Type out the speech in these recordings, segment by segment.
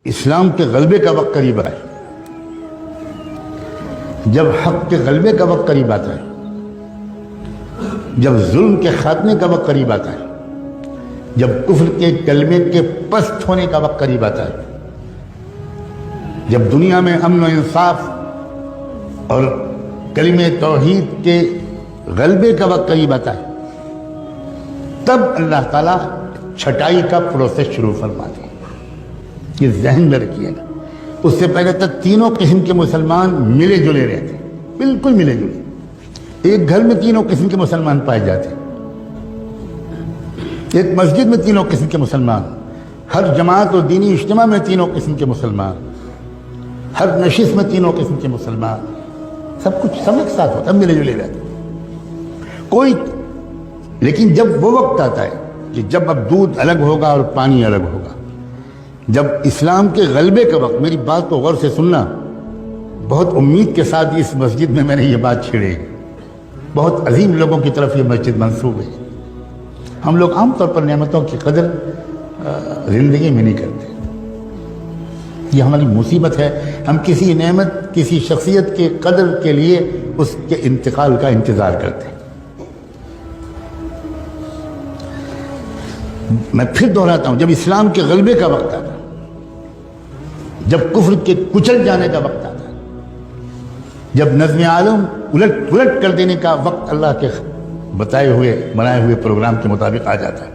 اسلام کے غلبے کا وقت قریب آئے، جب حق کے غلبے کا وقت قریب آتا ہے، جب ظلم کے خاتمے کا وقت قریب آتا ہے، جب کفر کے کلمے کے پست ہونے کا وقت قریب آتا ہے، جب دنیا میں امن و انصاف اور کلمہ توحید کے غلبے کا وقت قریب آتا ہے، تب اللہ تعالیٰ چھٹائی کا پروسیس شروع فرماتے ہیں۔ یہ ذہن میں رکھیے گا، اس سے پہلے تک تینوں قسم کے مسلمان ملے جلے رہتے، بالکل ملے جلے، ایک گھر میں تینوں قسم کے مسلمان پائے جاتے، ایک مسجد میں تینوں قسم کے مسلمان، ہر جماعت اور دینی اجتماع میں تینوں قسم کے مسلمان، ہر نشست میں تینوں قسم کے مسلمان، سب کچھ سب ایک ساتھ ہوتا ہے، ملے جلے رہتے کوئی۔ لیکن جب وہ وقت آتا ہے کہ جب اب دودھ الگ ہوگا اور پانی الگ ہوگا، جب اسلام کے غلبے کا وقت، میری بات کو غور سے سننا، بہت امید کے ساتھ اس مسجد میں نے یہ بات چھیڑی، بہت عظیم لوگوں کی طرف یہ مسجد منسوب ہے۔ ہم لوگ عام طور پر نعمتوں کی قدر زندگی میں نہیں کرتے، یہ ہماری مصیبت ہے۔ ہم کسی نعمت، کسی شخصیت کے قدر کے لیے اس کے انتقال کا انتظار کرتے ہیں۔ میں پھر دہراتا ہوں، جب اسلام کے غلبے کا وقت آتا ہے، جب کفر کے کچل جانے کا وقت آتا ہے، جب نظم عالم الٹ پلٹ کر دینے کا وقت اللہ کے بنائے ہوئے پروگرام کے مطابق آ جاتا ہے،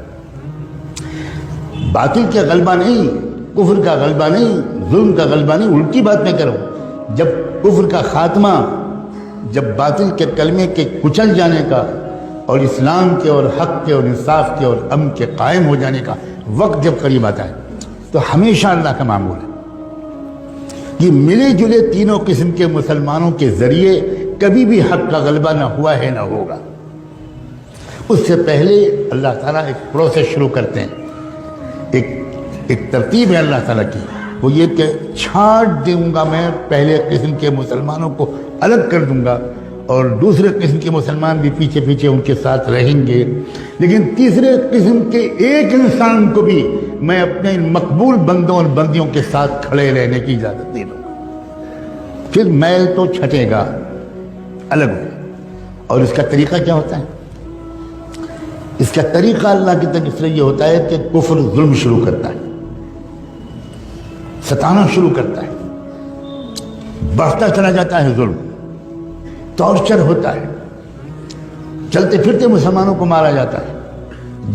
باطل کا غلبہ نہیں، کفر کا غلبہ نہیں، ظلم کا غلبہ نہیں، الٹی بات میں کروں، جب کفر کا خاتمہ، جب باطل کے کلمے کے کچل جانے کا اور اسلام کے اور حق کے اور انصاف کے اور امن کے قائم ہو جانے کا وقت جب قریب آتا ہے، تو ہمیشہ اللہ کا معمول ہے کہ ملے جلے تینوں قسم کے مسلمانوں کے ذریعے کبھی بھی حق کا غلبہ نہ ہوا ہے نہ ہوگا۔ اس سے پہلے اللہ تعالیٰ ایک پروسیس شروع کرتے ہیں، ایک ترتیب ہے اللہ تعالیٰ کی، وہ یہ کہ چھانٹ دوں گا میں پہلے قسم کے مسلمانوں کو الگ کر دوں گا، اور دوسرے قسم کے مسلمان بھی پیچھے پیچھے ان کے ساتھ رہیں گے، لیکن تیسرے قسم کے ایک انسان کو بھی میں اپنے مقبول بندوں اور بندیوں کے ساتھ کھڑے رہنے کی اجازت نہیں دوں گا۔ پھر میل تو چھٹے گا، الگ ہو۔ اور اس کا طریقہ کیا ہوتا ہے؟ اس کا طریقہ اللہ کی طرف سے یہ ہوتا ہے کہ کفر ظلم شروع کرتا ہے، ستانا شروع کرتا ہے، بڑھتا چلا جاتا ہے ظلم، ٹارچر ہوتا ہے، چلتے پھرتے مسلمانوں کو مارا جاتا ہے،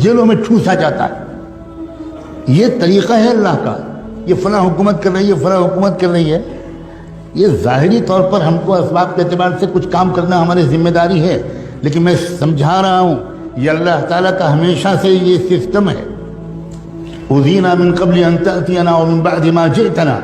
جیلوں میں ٹھوسا جاتا ہے۔ یہ طریقہ ہے اللہ کا، یہ فلاں حکومت کر رہی ہے، فلاں حکومت کر رہی ہے، یہ ظاہری طور پر ہم کو اسباب کے اعتبار سے کچھ کام کرنا ہماری ذمہ داری ہے، لیکن میں سمجھا رہا ہوں یہ اللہ تعالیٰ کا ہمیشہ سے یہ سسٹم ہے۔ اُذِينَا مِن قَبْلِ أَن تَأْتِيَنَا وَمِن بَعْدِ مَا جِئْتَنَا،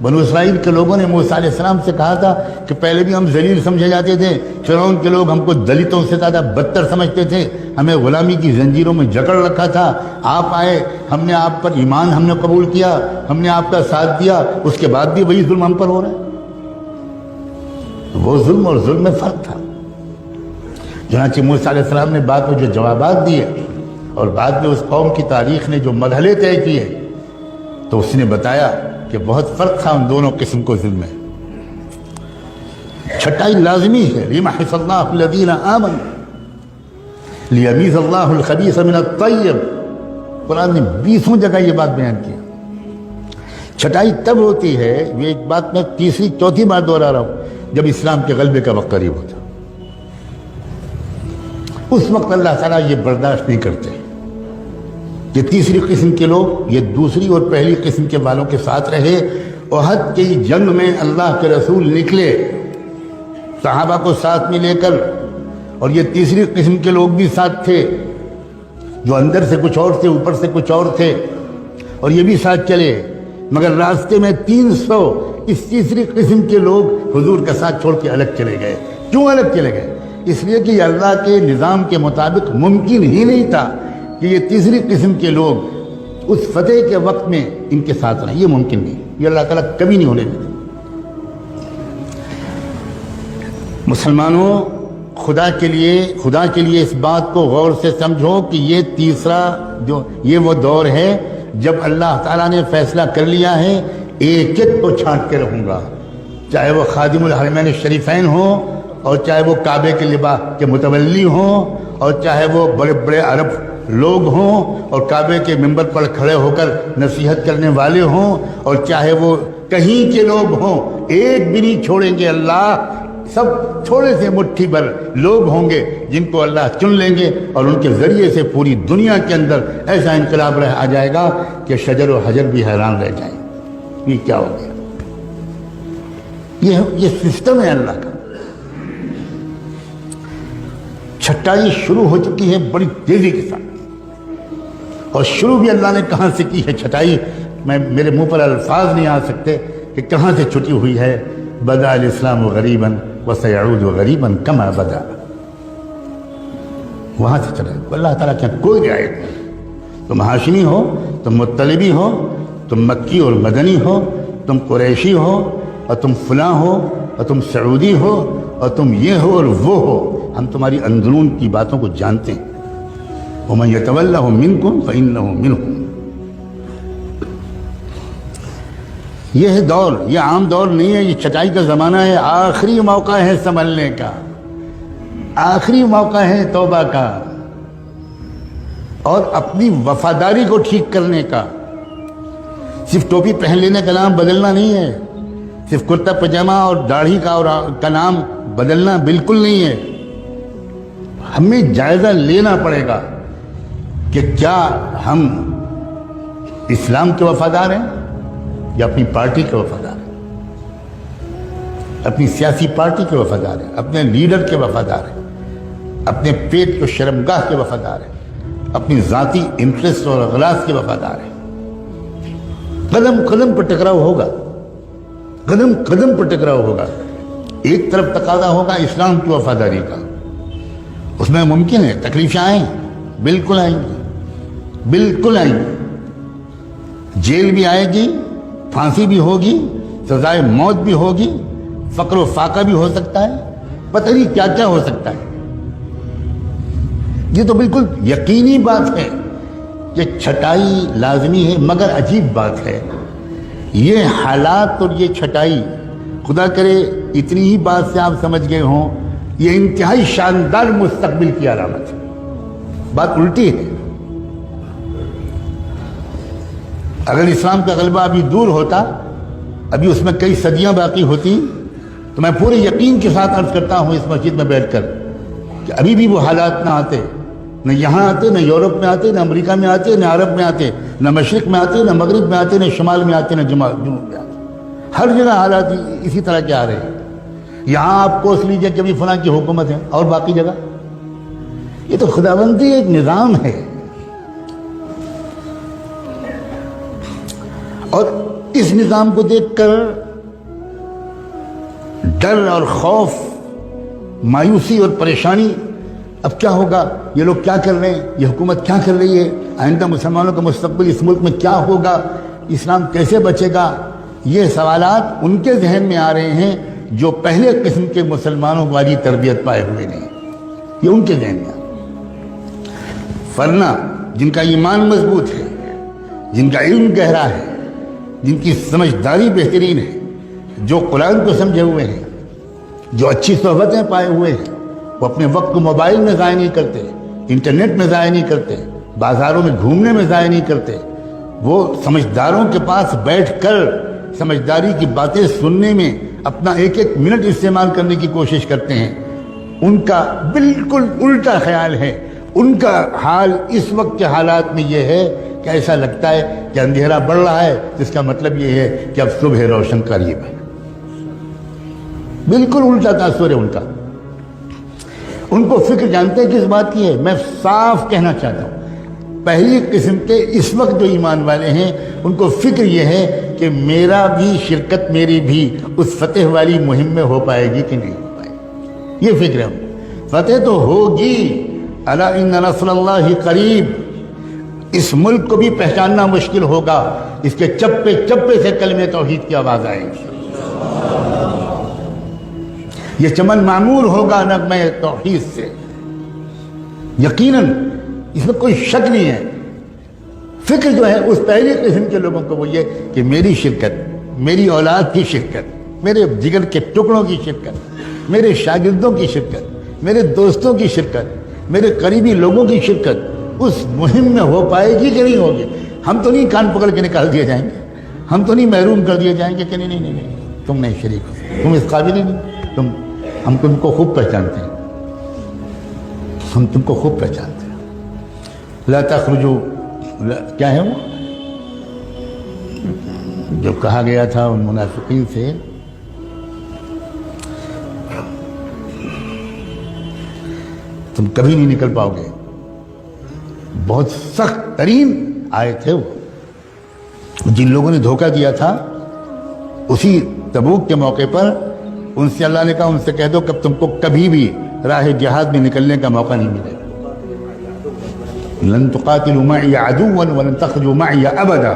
بنو اسرائیل کے لوگوں نے موسیٰ علیہ السلام سے کہا تھا کہ پہلے بھی ہم ذلیل سمجھے جاتے تھے، فرعون کے لوگ ہم کو دلتوں سے زیادہ بدتر سمجھتے تھے، ہمیں غلامی کی زنجیروں میں جکڑ رکھا تھا، آپ آئے، ہم نے آپ پر ایمان ہم نے قبول کیا، ہم نے آپ کا ساتھ دیا، اس کے بعد بھی وہی ظلم ہم پر ہو رہا ہے۔ وہ ظلم اور ظلم میں فرق تھا۔ چنانچہ موسیٰ علیہ السلام نے بعد میں جو جوابات دیے اور بعد میں اس قوم کی تاریخ نے جو مرحلے طے کیے، تو اس نے بتایا کہ بہت فرق تھا ان دونوں قسم کو ظلم میں۔ چھٹائی لازمی ہے، لِيَمْحِصَ اللَّهُ الَّذِينَ آمَنُوا لِيَمِيزَ اللَّهُ الْخَبِيثَ مِنَ الطَّيِّبِ، قرآن نے 20 جگہ یہ بات بیان کی۔ چھٹائی تب ہوتی ہے، یہ ایک بات میں تیسری چوتھی بار دوہرا رہا ہوں، جب اسلام کے غلبے کا وقت قریب ہوتا، اس وقت اللہ تعالیٰ یہ برداشت نہیں کرتے کہ تیسری قسم کے لوگ یہ دوسری اور پہلی قسم کے والوں کے ساتھ رہے۔ احد کی جنگ میں اللہ کے رسول نکلے صحابہ کو ساتھ میں لے کر، اور یہ تیسری قسم کے لوگ بھی ساتھ تھے، جو اندر سے کچھ اور تھے، اوپر سے کچھ اور تھے، اور یہ بھی ساتھ چلے، مگر راستے میں 300 اس تیسری قسم کے لوگ حضور کا ساتھ چھوڑ کے الگ چلے گئے۔ کیوں الگ چلے گئے؟ اس لیے کہ اللہ کے نظام کے مطابق ممکن ہی نہیں تھا کہ یہ تیسری قسم کے لوگ اس فتح کے وقت میں ان کے ساتھ رہیں، یہ ممکن نہیں، یہ اللہ تعالیٰ کبھی نہیں ہونے دیتے۔ مسلمانوں، خدا کے لیے اس بات کو غور سے سمجھو کہ یہ تیسرا جو یہ وہ دور ہے جب اللہ تعالیٰ نے فیصلہ کر لیا ہے ایک ایک کو چھانٹ کے رہوں گا، چاہے وہ خادم الحرمین الشریفین ہوں، اور چاہے وہ کعبے کے لباس کے متولی ہوں، اور چاہے وہ بڑے بڑے عرب لوگ ہوں اور کعبے کے ممبر پر کھڑے ہو کر نصیحت کرنے والے ہوں، اور چاہے وہ کہیں کے لوگ ہوں، ایک بھی نہیں چھوڑیں گے اللہ۔ سب تھوڑے سے مٹھی بھر لوگ ہوں گے جن کو اللہ چن لیں گے، اور ان کے ذریعے سے پوری دنیا کے اندر ایسا انقلاب آ جائے گا کہ شجر و حجر بھی حیران رہ جائیں۔ یہ کیا ہو گیا؟ یہ سسٹم ہے اللہ کا۔ چھٹائی شروع ہو چکی ہے بڑی تیزی کے ساتھ، اور شروع بھی اللہ نے کہاں سے کی ہے چھٹائی، میرے منہ پر الفاظ نہیں آ سکتے کہ کہاں سے چھٹی ہوئی ہے۔ بدأ الاسلام غریبا وسيعود غریبا کما بدأ، وہاں سے چلا۔ اللہ تعالیٰ کیا کوئی رعایت نہیں، تم ہاشمی ہو، تم مطلبی ہو، تم مکی اور مدنی ہو، تم قریشی ہو، اور تم فلاں ہو، اور تم سعودی ہو، اور تم یہ ہو اور وہ ہو، ہم تمہاری اندرون کی باتوں کو جانتے ہیں۔ وَمَن يَتَوَلَّهُم مِّنكُمْ فَإِنَّهُ مِنْهُمْ۔ یہ دور، یہ عام دور نہیں ہے، یہ چھٹائی کا زمانہ ہے۔ آخری موقع ہے سنبھلنے کا، آخری موقع ہے توبہ کا، اور اپنی وفاداری کو ٹھیک کرنے کا۔ صرف ٹوپی پہن لینے کا نام بدلنا نہیں ہے، صرف کرتا پجامہ اور داڑھی کا نام بدلنا بالکل نہیں ہے۔ ہمیں جائزہ لینا پڑے گا کہ کیا ہم اسلام کے وفادار ہیں یا اپنی پارٹی کے وفادار ہیں، اپنی سیاسی پارٹی کے وفادار ہیں، اپنے لیڈر کے وفادار ہیں، اپنے پیٹ کو شرمگاہ کے وفادار ہیں، اپنی ذاتی انٹرسٹ اور اغراض کے وفادار ہیں۔ قدم قدم پر ٹکراؤ ہوگا، قدم قدم پر ٹکراؤ ہوگا۔ ایک طرف تقاضا ہوگا اسلام کی وفاداری کا، اس میں ممکن ہے تکلیفیں آئیں، بالکل آئیں گی، بالکل آئیں گی، جیل بھی آئے گی، پھانسی بھی ہوگی، سزائے موت بھی ہوگی، فقر و فاقہ بھی ہو سکتا ہے، پتہ نہیں کیا کیا ہو سکتا ہے۔ یہ تو بالکل یقینی بات ہے کہ چھٹائی لازمی ہے، مگر عجیب بات ہے یہ حالات اور یہ چھٹائی، خدا کرے اتنی ہی بات سے آپ سمجھ گئے ہوں، یہ انتہائی شاندار مستقبل کی علامت ہے۔ بات الٹی ہے۔ اگر اسلام کا غلبہ ابھی دور ہوتا، ابھی اس میں کئی صدیاں باقی ہوتی، تو میں پورے یقین کے ساتھ عرض کرتا ہوں اس مسجد میں بیٹھ کر کہ ابھی بھی وہ حالات نہ آتے، نہ یہاں آتے، نہ یورپ میں آتے، نہ امریکہ میں آتے، نہ عرب میں آتے، نہ مشرق میں آتے، نہ مغرب میں آتے، نہ شمال میں آتے، نہ جنوب میں آتے۔ ہر جگہ حالات اسی طرح کے آ رہے ہیں۔ یہاں آپ کوس لیجئے کہ ابھی فلاں کی حکومت ہے، اور باقی جگہ یہ تو خداوندی ایک نظام ہے، اور اس نظام کو دیکھ کر ڈر اور خوف، مایوسی اور پریشانی، اب کیا ہوگا، یہ لوگ کیا کر رہے ہیں، یہ حکومت کیا کر رہی ہے، آئندہ مسلمانوں کا مستقبل اس ملک میں کیا ہوگا، اسلام کیسے بچے گا، یہ سوالات ان کے ذہن میں آ رہے ہیں جو پہلے قسم کے مسلمانوں والی تربیت پائے ہوئے نہیں، یہ ان کے ذہن میں۔ ورنہ جن کا ایمان مضبوط ہے، جن کا علم گہرا ہے، جن کی سمجھداری بہترین ہے، جو قرآن کو سمجھے ہوئے ہیں، جو اچھی صحبتیں پائے ہوئے ہیں، وہ اپنے وقت کو موبائل میں ضائع نہیں کرتے، انٹرنیٹ میں ضائع نہیں کرتے، بازاروں میں گھومنے میں ضائع نہیں کرتے، وہ سمجھداروں کے پاس بیٹھ کر سمجھداری کی باتیں سننے میں اپنا ایک ایک منٹ استعمال کرنے کی کوشش کرتے ہیں۔ ان کا بالکل الٹا خیال ہے۔ ان کا حال اس وقت کے حالات میں یہ ہے کہ ایسا لگتا ہے کہ اندھیرا بڑھ رہا ہے، جس کا مطلب یہ ہے کہ اب صبح روشن قریب ہے۔ بالکل الٹا تاثر ہے ان کا۔ ان کو فکر جانتے ہیں کس بات کی ہے؟ میں صاف کہنا چاہتا ہوں، پہلی قسم کے اس وقت جو ایمان والے ہیں ان کو فکر یہ ہے کہ میرا بھی شرکت، میری بھی اس فتح والی مہم میں ہو پائے گی کہ نہیں ہو پائے گی، یہ فکر ہے۔ فتح تو ہوگی، الا ان نصر اللہ قریب۔ اس ملک کو بھی پہچاننا مشکل ہوگا، اس کے چپے چپے سے کلمہ توحید کی آواز آئے گی۔ یہ چمن معمور ہوگا نغمہ توحید سے، یقیناً اس میں کوئی شک نہیں ہے۔ فکر جو ہے اس پہلی قسم کے لوگوں کو وہ یہ کہ میری شرکت، میری اولاد کی شرکت، میرے جگر کے ٹکڑوں کی شرکت، میرے شاگردوں کی شرکت، میرے دوستوں کی شرکت، میرے قریبی لوگوں کی شرکت اس مہم میں ہو پائے گی کہ نہیں ہوگی۔ ہم تو نہیں کان پکڑ کے نکال دیے جائیں گے، ہم تو نہیں محروم کر دیے جائیں گے کہ نہیں تم نہیں شریک ہو، تم اس قابل ہی نہیں، ہم تم کو خوب پہچانتے ہیں، ہم تم کو خوب پہچانتے ہیں۔ لا تخرجوا، کیا ہے وہ جو کہا گیا تھا ان منافقین سے، تم کبھی نہیں نکل پاؤ گے، بہت سخت ترین آیت ہے وہ۔ جن لوگوں نے دھوکہ دیا تھا اسی تبوک کے موقع پر ان سے اللہ نے کہا ان سے کہہ دو کہ تم کو کبھی بھی راہ جہاد میں نکلنے کا موقع نہیں ملے گا۔ لن تقاتلوا معي عدوا ولن تخرجوا معي ابدا،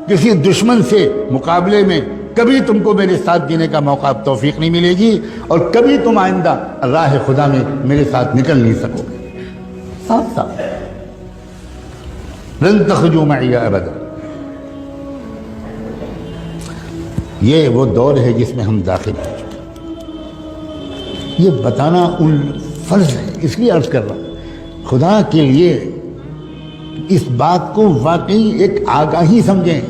کسی دشمن سے مقابلے میں کبھی تم کو میرے ساتھ دینے کا موقع توفیق نہیں ملے گی، اور کبھی تم آئندہ راہ خدا میں میرے ساتھ نکل نہیں سکو گے۔ صاف صاف لن تخرجوا معي ابدا۔ یہ وہ دور ہے جس میں ہم داخل ہو چکے، یہ بتانا ان فرض ہے، اس لیے عرض کر رہا ہوں خدا کے لیے اس بات کو واقعی ایک آگاہی سمجھیں۔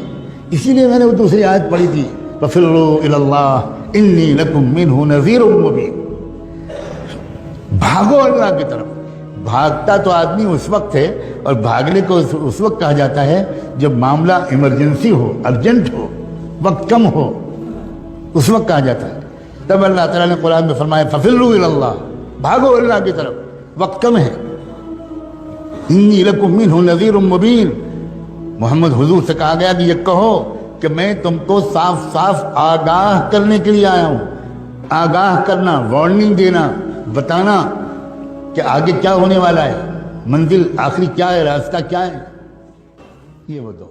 اسی لیے میں نے وہ دوسری آیت پڑھی تھی، فَفِرُّوا إِلَى اللَّهِ إِنِّي لَكُمْ مِنْهُ نَذِيرٌ مُبِينٌ۔ بھاگو اللہ کی طرف۔ بھاگتا تو آدمی اس وقت ہے، اور بھاگنے کو اس وقت کہا جاتا ہے جب معاملہ ایمرجنسی ہو، ارجنٹ ہو، وقت کم ہو، اس وقت کہا جاتا ہے۔ تب اللہ تعالیٰ نے قرآن میں فرمایا فَفِرُّوا إِلَى اللَّهِ، بھاگو اللہ کی طرف، وقت کم ہے۔ انی لکم منہ نذیر مبین، محمد حضور سے کہا گیا کہ یہ کہو کہ میں تم کو صاف صاف آگاہ کرنے کے لیے آیا ہوں۔ آگاہ کرنا، وارننگ دینا، بتانا کہ آگے کیا ہونے والا ہے، منزل آخری کیا ہے، راستہ کیا ہے، یہ وہ دو۔